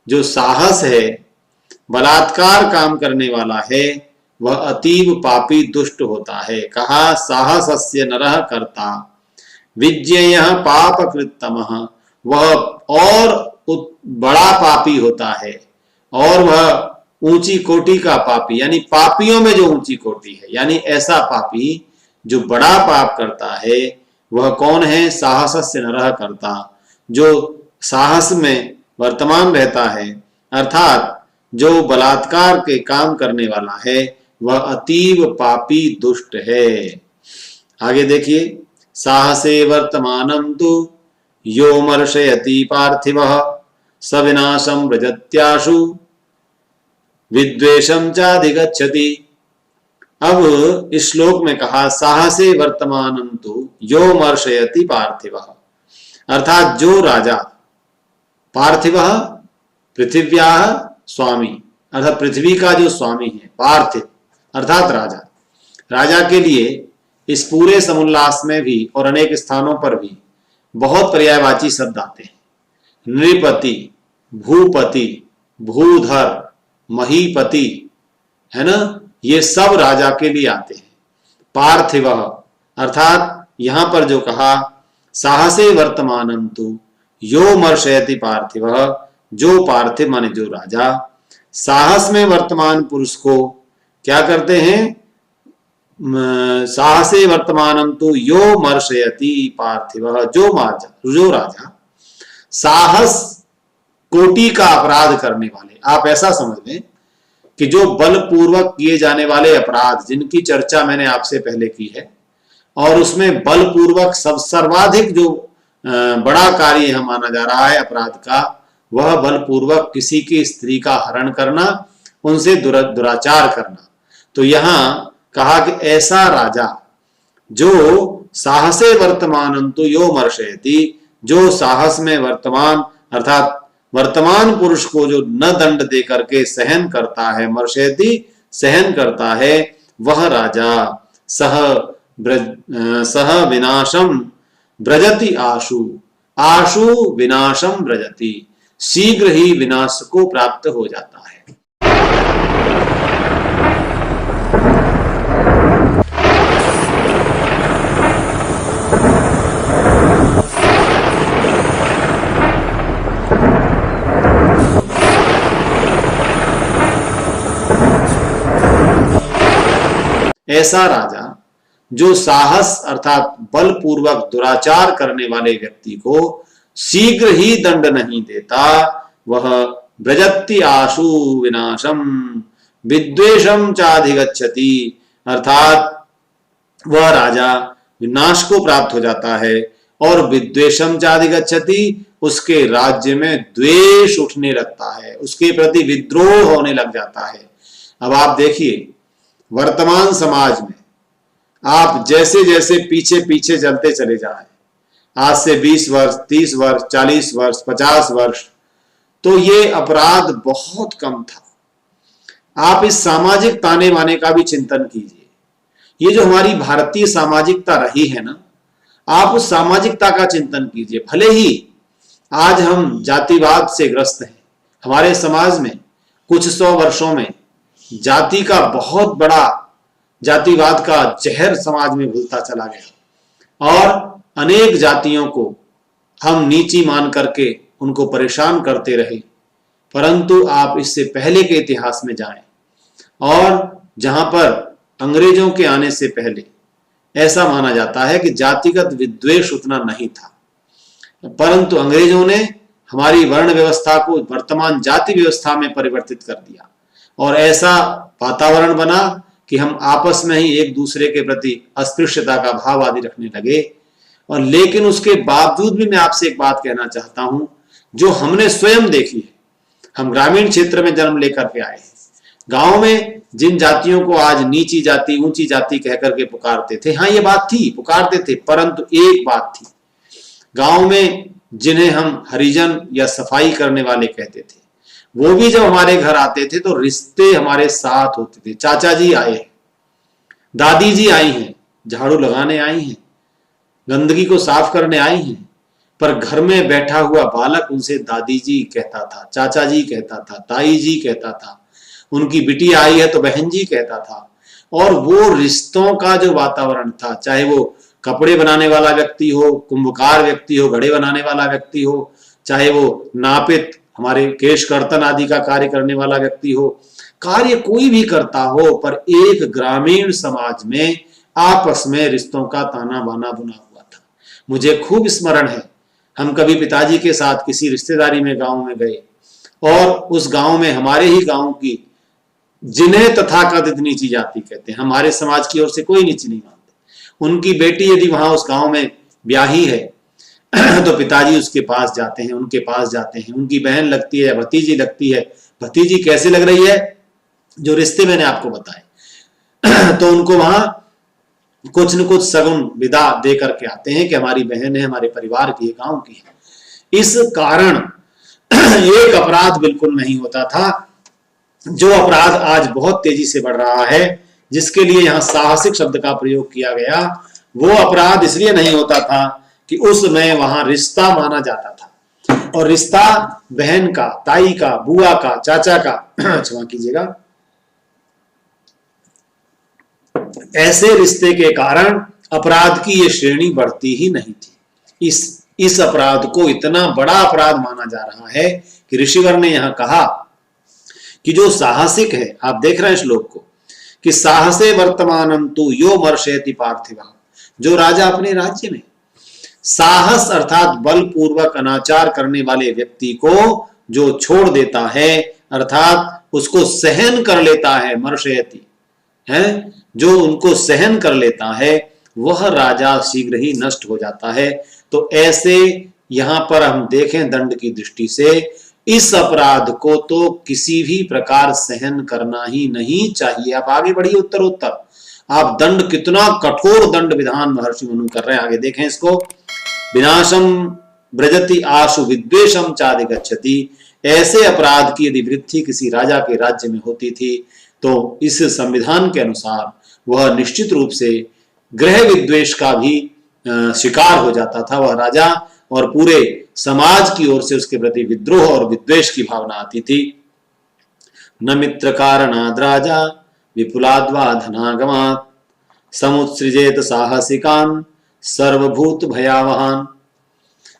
जो साहस है, बलात्कार काम करने वाला है, वह अतीव पापी दुष्ट होता है। कहा साहसस्य नरः कर्ता विज्ञेयः पापकृत्तमः, वह और बड़ा पापी होता है, और वह ऊंची कोटि का पापी, यानी पापियों में जो ऊंची कोटि है, यानी ऐसा पापी जो बड़ा पाप करता है, वह कौन है? साहसस्य नरः कर्ता, जो साहस में वर्तमान रहता है, अर्थात जो बलात्कार के काम करने वाला है, वह अतीव पापी दुष्ट है। आगे देखिए, साहसे वर्तमानं तु यो मर्शयति पार्थिवः स विनाशं व्रजत्याशु विद्वेषं चाधिगच्छति। अब इस श्लोक में कहा साहसे वर्तमानं तु यो मर्शयति पार्थिवः, अर्थात जो राजा, पार्थिवः पृथिव्याः स्वामी, अर्थात पृथ्वी का जो स्वामी है, पार्थिव अर्थात राजा। राजा के लिए इस पूरे समुल्लास में भी और अनेक स्थानों पर भी बहुत पर्यायवाची शब्द आते हैं। नृपति, भूपति, भूधर, महीपति, है ना, ये सब राजा के लिए आते हैं। पार्थिव अर्थात यहां पर जो कहा साहसे वर्तमानं तु यो मर्शयति पार्थिव, जो पार्थिव माने जो राजा साहस में वर्तमान पुरुष को क्या करते हैं? साहसे वर्तमानं तु यो मर्शयति पार्थिव, जो राजा साहस कोटि का अपराध करने वाले, आप ऐसा समझ लें कि जो बलपूर्वक किए जाने वाले अपराध जिनकी चर्चा मैंने आपसे पहले की है, और उसमें बलपूर्वक सर्वाधिक जो बड़ा कार्य यह माना जा रहा है अपराध का, वह बलपूर्वक किसी की स्त्री का हरण करना, उनसे दुराचार करना। तो यहां कहा कि ऐसा राजा जो साहसे वर्तमानं तु यो मर्शयति, जो साहस में वर्तमान अर्थात वर्तमान पुरुष को जो न दंड दे करके सहन करता है, मर्शयति सहन करता है, वह राजा सह विनाशम ब्रजति आशु, आशु विनाशम ब्रजति, शीघ्र ही विनाश को प्राप्त हो जाता है। ऐसा राजा जो साहस अर्थात बलपूर्वक दुराचार करने वाले व्यक्ति को शीघ्र ही दंड नहीं देता, वह ब्रजति आशु विनाशम विद्वेषम चाधिगच्छति, अर्थात वह राजा विनाश को प्राप्त हो जाता है, और विद्वेषम चाधिगच्छति, उसके राज्य में द्वेष उठने लगता है, उसके प्रति विद्रोह होने लग जाता है। अब आप देखिए वर्तमान समाज में आप जैसे जैसे पीछे पीछे चलते चले जाएं, आज से 20 वर्ष, 30 वर्ष, 40 वर्ष, 50 वर्ष, तो ये अपराध बहुत कम था। आप इस सामाजिक ताने बाने का भी चिंतन कीजिए। ये जो हमारी भारतीय सामाजिकता रही है ना, आप उस सामाजिकता का चिंतन कीजिए। भले ही आज हम जातिवाद से ग्रस्त हैं, हमारे समाज में कुछ 100 वर्षों में जाति का बहुत बड़ा, जातिवाद का जहर समाज में घुलता चला गया, और अनेक जातियों को हम नीची मान करके उनको परेशान करते रहे। परंतु आप इससे पहले के इतिहास में जाएं, और जहां पर अंग्रेजों के आने से पहले ऐसा माना जाता है कि जातिगत विद्वेष उतना नहीं था, परंतु अंग्रेजों ने हमारी वर्ण व्यवस्था को वर्तमान जाति व्यवस्था में परिवर्तित कर दिया, और ऐसा वातावरण बना कि हम आपस में ही एक दूसरे के प्रति अस्पृश्यता का भाव आदि रखने लगे। और लेकिन उसके बावजूद भी मैं आपसे एक बात कहना चाहता हूं, जो हमने स्वयं देखी है। हम ग्रामीण क्षेत्र में जन्म लेकर के आए हैं। गांव में जिन जातियों को आज नीची जाति, ऊंची जाति कहकर के पुकारते थे, हाँ ये बात थी, पुकारते थे, परंतु एक बात थी, गांव में जिन्हें हम हरिजन या सफाई करने वाले कहते थे, वो भी जब हमारे घर आते थे तो रिश्ते हमारे साथ होते थे। चाचा जी आए हैं, दादी जी आई हैं, झाड़ू लगाने आई हैं, गंदगी को साफ करने आई हैं, पर घर में बैठा हुआ बालक उनसे दादी जी कहता था, चाचा जी कहता था, ताई जी कहता था, उनकी बिटिया आई है तो बहन जी कहता था। और वो रिश्तों का जो वातावरण था, चाहे वो कपड़े बनाने वाला व्यक्ति हो, कुंभकार व्यक्ति हो, घड़े बनाने वाला व्यक्ति हो, चाहे वो नापित, हमारे केश कर्तन आदि का कार्य करने वाला व्यक्ति हो, कार्य कोई भी करता हो, पर एक ग्रामीण समाज में आपस में रिश्तों का ताना बाना बुना हुआ था। मुझे खूब स्मरण है, हम कभी पिताजी के साथ किसी रिश्तेदारी में गांव में गए और उस गांव में हमारे ही गांव की, जिन्हें तथाकथित नीची जाति कहते हैं, हमारे समाज की ओर से कोई नीची नहीं मानते, उनकी बेटी यदि वहां उस गांव में ब्याही है तो पिताजी उसके पास जाते हैं, उनके पास जाते हैं, उनकी बहन लगती है, भतीजी लगती है, भतीजी कैसे लग रही है, जो रिश्ते मैंने आपको बताए तो उनको वहां कुछ न कुछ सगुन विदा दे करके आते हैं कि हमारी बहन है, हमारे परिवार की है, गांव की है। इस कारण एक अपराध बिल्कुल नहीं होता था, जो अपराध आज बहुत तेजी से बढ़ रहा है, जिसके लिए यहां साहसिक शब्द का प्रयोग किया गया, वो अपराध इसलिए नहीं होता था कि उसमें वहां रिश्ता माना जाता था, और रिश्ता बहन का, ताई का, बुआ का, चाचा का क्षमा कीजिएगा, ऐसे रिश्ते के कारण अपराध की ये श्रेणी बढ़ती ही नहीं थी। इस अपराध को इतना बड़ा अपराध माना जा रहा है कि ऋषिवर ने यहां कहा कि जो साहसिक है, आप देख रहे हैं श्लोक को, कि साहसे वर्तमानम तु यो मर्शयति पार्थिवा, जो राजा अपने राज्य में साहस अर्थात बलपूर्वक अनाचार करने वाले व्यक्ति को जो छोड़ देता है, अर्थात उसको सहन कर लेता है, मर्शयति है, जो उनको सहन कर लेता है, वह राजा शीघ्र ही नष्ट हो जाता है। तो ऐसे यहां पर हम देखें दंड की दृष्टि से, इस अपराध को तो किसी भी प्रकार सहन करना ही नहीं चाहिए। आप आगे बढ़िए उत्तर आप दंड, कितना कठोर दंड विधान महर्षि मनु कर रहे हैं, आगे देखें इसको। विनाशम ब्रजति आशु विद्वेशम चादिगच्छति, ऐसे अपराध की यदि वृद्धि किसी राजा के राज्य में होती थी तो इस संविधान के अनुसार वह निश्चित रूप से गृह विद्वेष का भी शिकार हो जाता था वह राजा, और पूरे समाज की ओर से उसके प्रति विद्रोह और विद्वेष की भावना आती थी। न मित्र कारणाद् राजा विपुलाद्वा धनागमात् समुत्सृजेत साहसिकान् सर्वभूत भयावहान।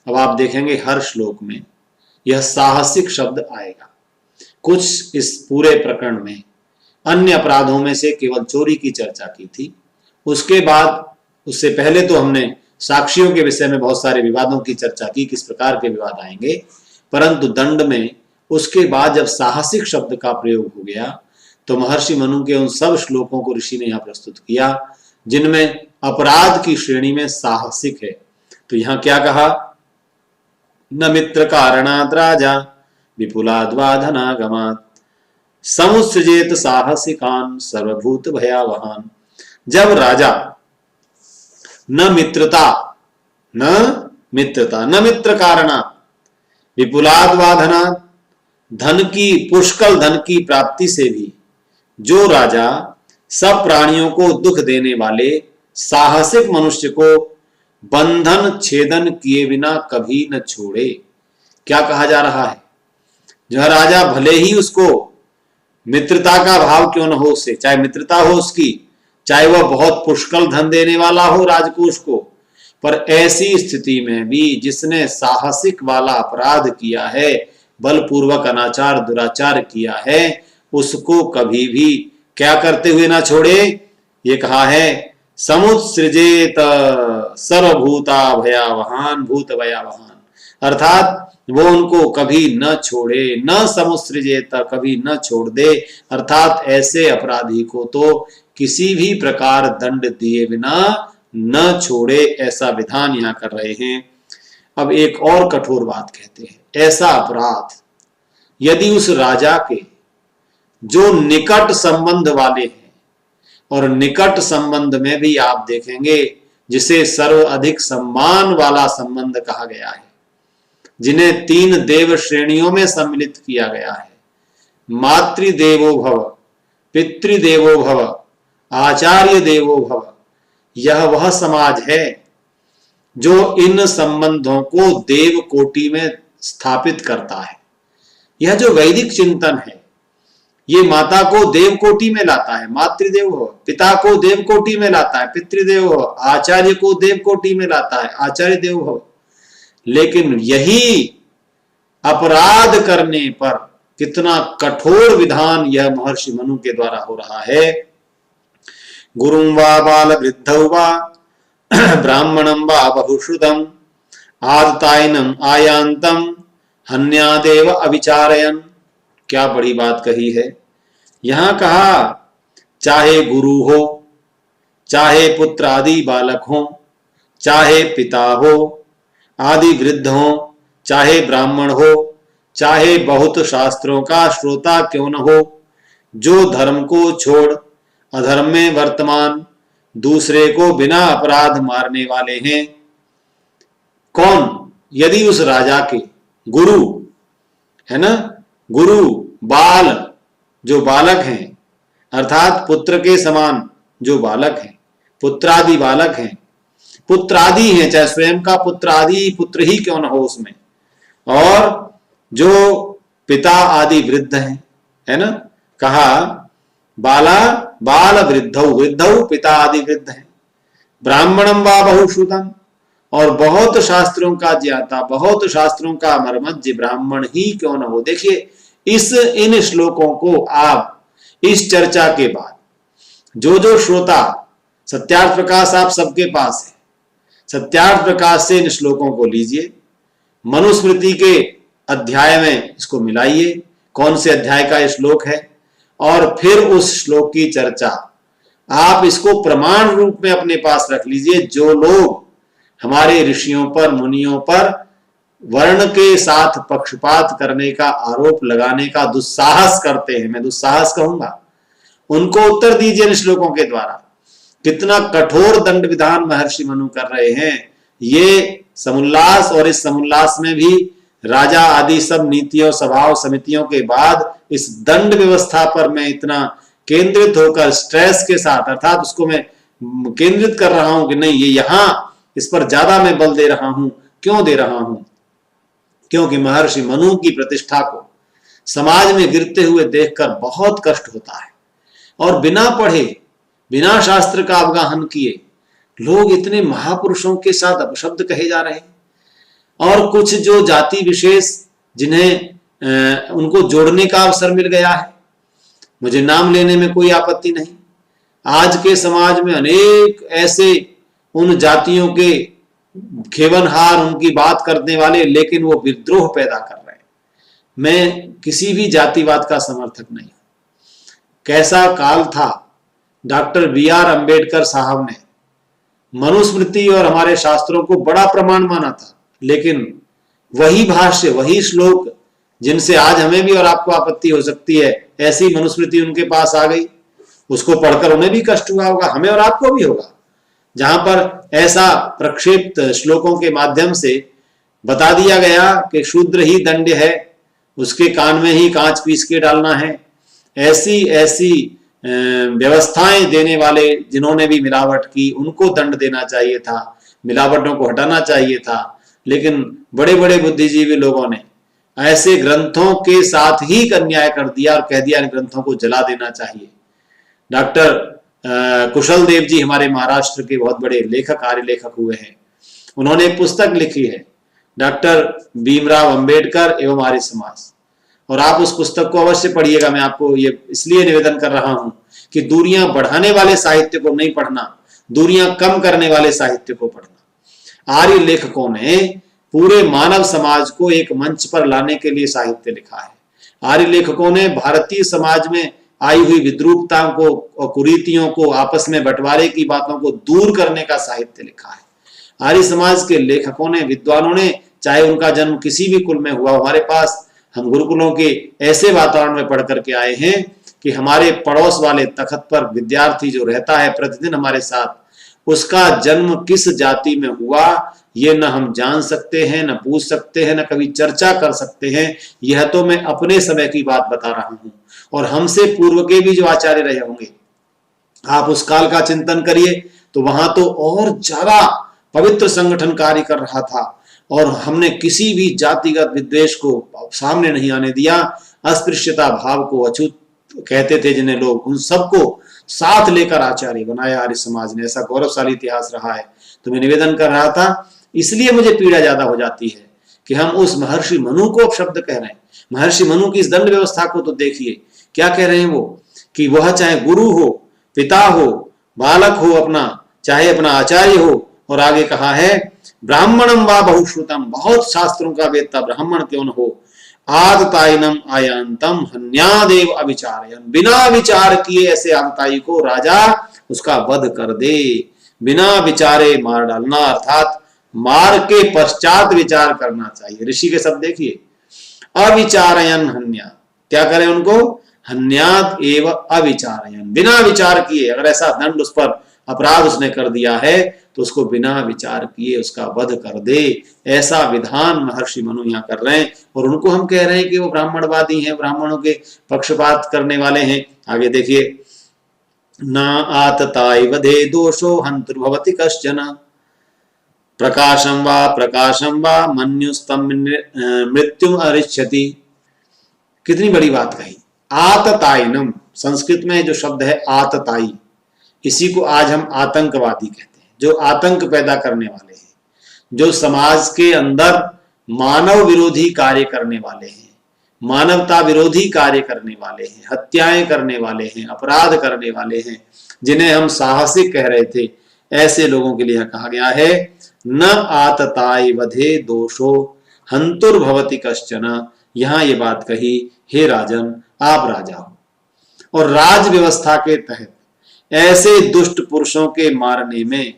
अब आप देखेंगे हर श्लोक में यह साहसिक शब्द आएगा। कुछ इस पूरे प्रकरण में अन्य अपराधों में से केवल चोरी की चर्चा की थी, उसके बाद, उससे पहले तो हमने साक्षियों के विषय में बहुत सारे विवादों की चर्चा की, किस प्रकार के विवाद आएंगे, परंतु दंड में उसके बाद जब साहसिक शब्द का प्रयोग हो गया तो महर्षि मनु के उन सब श्लोकों को ऋषि ने यहां प्रस्तुत किया जिनमें अपराध की श्रेणी में साहसिक है। तो यहां क्या कहा, न मित्र कारणात् राजा विपुलाद्वा धनागमात् समुत्सृजेत साहसिकान् सर्वभूत भयावहान। जब राजा न मित्र कारणात् विपुलाद्वा धनात्, धन की, पुष्कल धन की प्राप्ति से भी जो राजा सब प्राणियों को दुख देने वाले साहसिक मनुष्य को बंधन छेदन किए बिना कभी न छोड़े। क्या कहा जा रहा है, जो राजा भले ही उसको मित्रता का भाव क्यों न हो उससे, चाहे मित्रता हो उसकी, चाहे वह बहुत पुष्कल धन देने वाला हो राजकोष को, पर ऐसी स्थिति में भी जिसने साहसिक वाला अपराध किया है, बलपूर्वक अनाचार दुराचार किया है, उसको कभी भी क्या करते हुए ना छोड़े। ये कहा है समुत्सृजेत सर्वभूता भयावहान भूत भयावहान, अर्थात वो उनको कभी न छोड़े, न समुत्सृजेत, कभी न छोड़ दे, अर्थात ऐसे अपराधी को तो किसी भी प्रकार दंड दिए बिना न छोड़े, ऐसा विधान यहां कर रहे हैं। अब एक और कठोर बात कहते हैं, ऐसा अपराध यदि उस राजा के जो निकट संबंध वाले हैं, और निकट संबंध में भी आप देखेंगे जिसे सर्व अधिक सम्मान वाला संबंध कहा गया है, जिन्हें 3 देव श्रेणियों में सम्मिलित किया गया है, मातृदेवो भव, पितृदेवो भव, आचार्य देवो भव, यह वह समाज है जो इन संबंधों को देव कोटि में स्थापित करता है। यह जो वैदिक चिंतन है ये माता को देव कोटि में लाता है, मातृदेव हो, पिता को देव कोटि में लाता है, पितृदेव हो, आचार्य को देव कोटि में लाता है, आचार्य देव हो। लेकिन यही अपराध करने पर कितना कठोर विधान यह महर्षि मनु के द्वारा हो रहा है। गुरुं वा बाल वृद्धौ वा ब्राह्मणं वा बहुश्रुतम् आदतायनम आयांतम हन्यादेव अविचारयन। क्या बड़ी बात कही है। यहां कहा चाहे गुरु हो, चाहे पुत्र आदि बालक हो, चाहे पिता हो आदि वृद्ध हो, चाहे ब्राह्मण हो, चाहे बहुत शास्त्रों का श्रोता क्यों न हो, जो धर्म को छोड़ अधर्म में वर्तमान दूसरे को बिना अपराध मारने वाले हैं। कौन? यदि उस राजा के गुरु है ना, गुरु बाल जो बालक हैं अर्थात पुत्र के समान जो बालक हैं, पुत्रादि बालक हैं, पुत्रादि हैं, चाहे स्वयं का पुत्र आदि पुत्र ही क्यों न हो उसमें, और जो पिता आदि वृद्ध हैं, है ना, कहा बाला बाल वृद्धौ, वृद्धौ पिता आदि वृद्ध हैं, ब्राह्मणम वा बहुश्रुतम, और बहुत शास्त्रों का ज्ञाता, बहुत शास्त्रों का मर्मज्ञ ब्राह्मण ही क्यों न हो। देखिए इन श्लोकों को आप इस चर्चा के बाद जो श्रोता, सत्यार्थ प्रकाश आप सबके पास है, सत्यार्थ प्रकाश से इन श्लोकों को लीजिए, मनुस्मृति के अध्याय में इसको मिलाइए, कौन से अध्याय का ये श्लोक है, और फिर उस श्लोक की चर्चा आप इसको प्रमाण रूप में अपने पास रख लीजिए। जो लोग हमारे ऋषियों पर, मुनियों पर वर्ण के साथ पक्षपात करने का आरोप लगाने का दुस्साहस करते हैं, मैं दुस्साहस कहूंगा, उनको उत्तर दीजिए इन श्लोकों के द्वारा। कितना कठोर दंड विधान महर्षि मनु कर रहे हैं। ये समुल्लास, और इस समुल्लास में भी राजा आदि सब नीतियों सभाओं समितियों के बाद इस दंड व्यवस्था पर मैं इतना केंद्रित होकर स्ट्रेस के साथ, अर्थात उसको मैं केंद्रित कर रहा हूं कि नहीं, ये यहां इस पर ज्यादा मैं बल दे रहा हूं। क्यों दे रहा हूं? क्योंकि महर्षि मनु की प्रतिष्ठा को समाज में गिरते हुए देखकर बहुत कष्ट होता है। और बिना पढ़े, बिना शास्त्र का अवगाहन किए लोग इतने महापुरुषों के साथ अपशब्द कहे जा रहे हैं। और कुछ जो जाति विशेष जिन्हें उनको जोड़ने का अवसर मिल गया है, मुझे नाम लेने में कोई आपत्ति नहीं। आज के समाज में अनेक ऐसे उन जातियों के खेवनहार, उनकी बात करने वाले, लेकिन वो विद्रोह पैदा कर रहे हैं। मैं किसी भी जातिवाद का समर्थक नहीं हूं। कैसा काल था, डॉक्टर बी.आर. अंबेडकर साहब ने मनुस्मृति और हमारे शास्त्रों को बड़ा प्रमाण माना था, लेकिन वही भाष्य, वही श्लोक जिनसे आज हमें भी और आपको आपत्ति हो सकती है, ऐसी मनुस्मृति उनके पास आ गई। उसको पढ़कर उन्हें भी कष्ट हुआ होगा, हमें और आपको भी होगा। जहां पर ऐसा प्रक्षेप्त श्लोकों के माध्यम से बता दिया गया कि शूद्र ही दंड है, उसके कान में ही कांच पीस के डालना है, ऐसी ऐसी व्यवस्थाएं देने वाले जिन्होंने भी मिलावट की उनको दंड देना चाहिए था, मिलावटों को हटाना चाहिए था। लेकिन बड़े बड़े बुद्धिजीवी लोगों ने ऐसे ग्रंथों के साथ ही अन्याय कर दिया और कह दिया इन ग्रंथों को जला देना चाहिए। डॉक्टर कुशल देव जी हमारे महाराष्ट्र के बहुत बड़े लेखक, आर्य लेखक हुए हैं। उन्होंने एक पुस्तक लिखी है, डॉक्टर भीमराव अंबेडकर एवं आर्य समाज, और आप उस पुस्तक को अवश्य पढ़िएगा। मैं आपको ये इसलिए निवेदन कर रहा हूं कि दूरियां बढ़ाने वाले साहित्य को नहीं पढ़ना, दूरियां कम करने वाले साहित्य को पढ़ना। आर्य लेखकों ने पूरे मानव समाज को एक मंच पर लाने के लिए साहित्य लिखा है। आर्य लेखकों ने भारतीय समाज में आई हुई विद्रूपताओं को और कुरीतियों को, आपस में बंटवारे की बातों को दूर करने का साहित्य लिखा है। आर्य समाज के लेखकों ने, विद्वानों ने, चाहे उनका जन्म किसी भी कुल में हुआ, हमारे पास हम गुरुकुलों के ऐसे वातावरण में पढ़ करके आए हैं कि हमारे पड़ोस वाले तखत पर विद्यार्थी जो रहता है प्रतिदिन हमारे साथ, उसका जन्म किस जाति में हुआ ये न हम जान सकते हैं, न पूछ सकते हैं, न कभी चर्चा कर सकते हैं। यह तो मैं अपने समय की बात बता रहा हूं, और हमसे पूर्व के भी जो आचार्य रहे होंगे, आप उस काल का चिंतन करिए तो वहां तो और ज्यादा पवित्र संगठन कार्य कर रहा था और हमने किसी भी जातिगत विद्वेष को सामने नहीं आने दिया। अस्पृश्यता भाव को अछूत कहते थे जिन्हें लोग, उन सबको साथ लेकर आचार्य बनाया आर्य समाज ने। ऐसा गौरवशाली इतिहास रहा है। तो मैं निवेदन कर रहा था, इसलिए मुझे पीड़ा ज्यादा हो जाती है कि हम उस महर्षि मनु को अपशब्द कह रहे हैं। महर्षि मनु की इस दंड व्यवस्था को तो देखिए, क्या कह रहे हैं वो, कि वह चाहे गुरु हो, पिता हो, बालक हो अपना, चाहे अपना आचार्य हो, और आगे कहा है ब्राह्मणम व बहुश्रुतम, बहुत शास्त्रों का वेत्ता ब्राह्मण क्यों न हो, आदताइनम आयांतम हन्यादेव अविचारयन, बिना विचार किए ऐसे आदताई को राजा उसका वध कर दे। बिना विचारे मार डालना, अर्थात मार के पश्चात विचार करना चाहिए। ऋषि के शब्द देखिए, अविचारयन हन्या, क्या करें उनको, हन्याद एव अविचारयन, बिना विचार किए। अगर ऐसा दंड उस पर अपराध उसने कर दिया है तो उसको बिना विचार किए उसका वध कर दे। ऐसा विधान महर्षि मनु यहाँ कर रहे हैं, और उनको हम कह रहे हैं कि वो ब्राह्मणवादी हैं, ब्राह्मणों के पक्षपात करने वाले हैं। आगे देखिए, ना आतताई वधे दोषो हंतुर्भवति कश्चन, प्रकाशम वा मन्युस्तम मृत्युम अरिष्यति। कितनी बड़ी बात कही। आतताइनम, संस्कृत में जो शब्द है आतताई, इसी को आज हम आतंकवादी कहते हैं। जो आतंक पैदा करने वाले हैं, जो समाज के अंदर मानव विरोधी कार्य करने वाले हैं, मानवता विरोधी कार्य करने वाले हैं, हत्याएं करने वाले हैं, अपराध करने वाले हैं, जिन्हें हम साहसिक कह रहे थे, ऐसे लोगों के लिए कहा गया है न आतताई वधे दोषो हंतुर्भवति कश्चन। यहां ये बात कही, हे राजन आप राजा हो, और राज व्यवस्था के तहत ऐसे दुष्ट पुरुषों के मारने में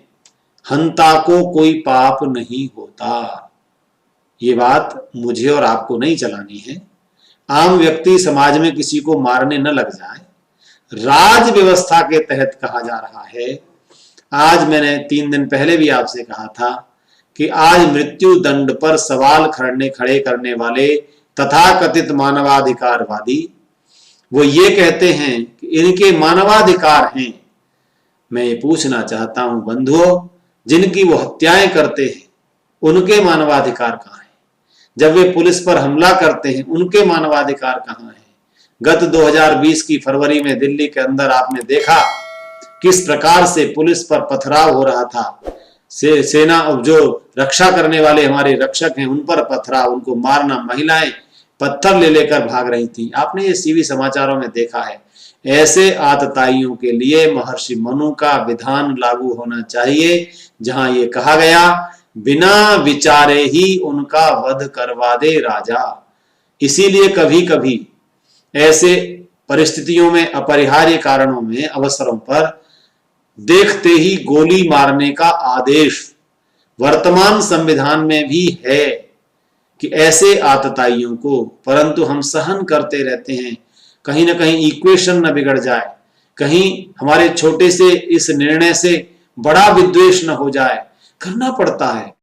हंता को कोई पाप नहीं होता। ये बात मुझे और आपको नहीं चलानी है। आम व्यक्ति समाज में किसी को मारने न लग जाए। राज व्यवस्था के तहत कहा जा रहा है। आज मैंने 3 दिन पहले भी आपसे कहा था कि आज मृत्यु दंड पर सवाल खड़े करने वाले तथाकथित मानवाधिकारवादी, वो ये कहते हैं कि इनके मानवाधिकार हैं। मैं ये पूछना चाहता हूं बंधुओं, जिनकी वो हत्याएं करते हैं उनके मानवाधिकार कहाँ हैं? जब वे पुलिस पर हमला करते हैं उनके मानवाधिकार कहाँ हैं? गत 2020 की फरवरी में दिल्ली के अंदर आपने देखा किस प्रकार से पुलिस पर पथराव हो रहा था। सेना जो रक्षा करने वाले हमारे रक्षक हैं उन पर पथराव, उनको मारना, महिलाएं पत्थर ले लेकर भाग रही थी। आपने ये सीवी समाचारों में देखा है। ऐसे आतताइयों के लिए महर्षि मनु का विधान लागू होना चाहिए, जहां ये कहा गया बिना विचारे ही उनका वध करवा दे राजा। इसीलिए कभी कभी ऐसे परिस्थितियों में, अपरिहार्य कारणों में, अवसरों पर देखते ही गोली मारने का आदेश वर्तमान संविधान में भी है कि ऐसे आतताइयों को, परंतु हम सहन करते रहते हैं। कहीं ना कहीं इक्वेशन न बिगड़ जाए, कहीं हमारे छोटे से इस निर्णय से बड़ा विद्वेष न हो जाए, करना पड़ता है।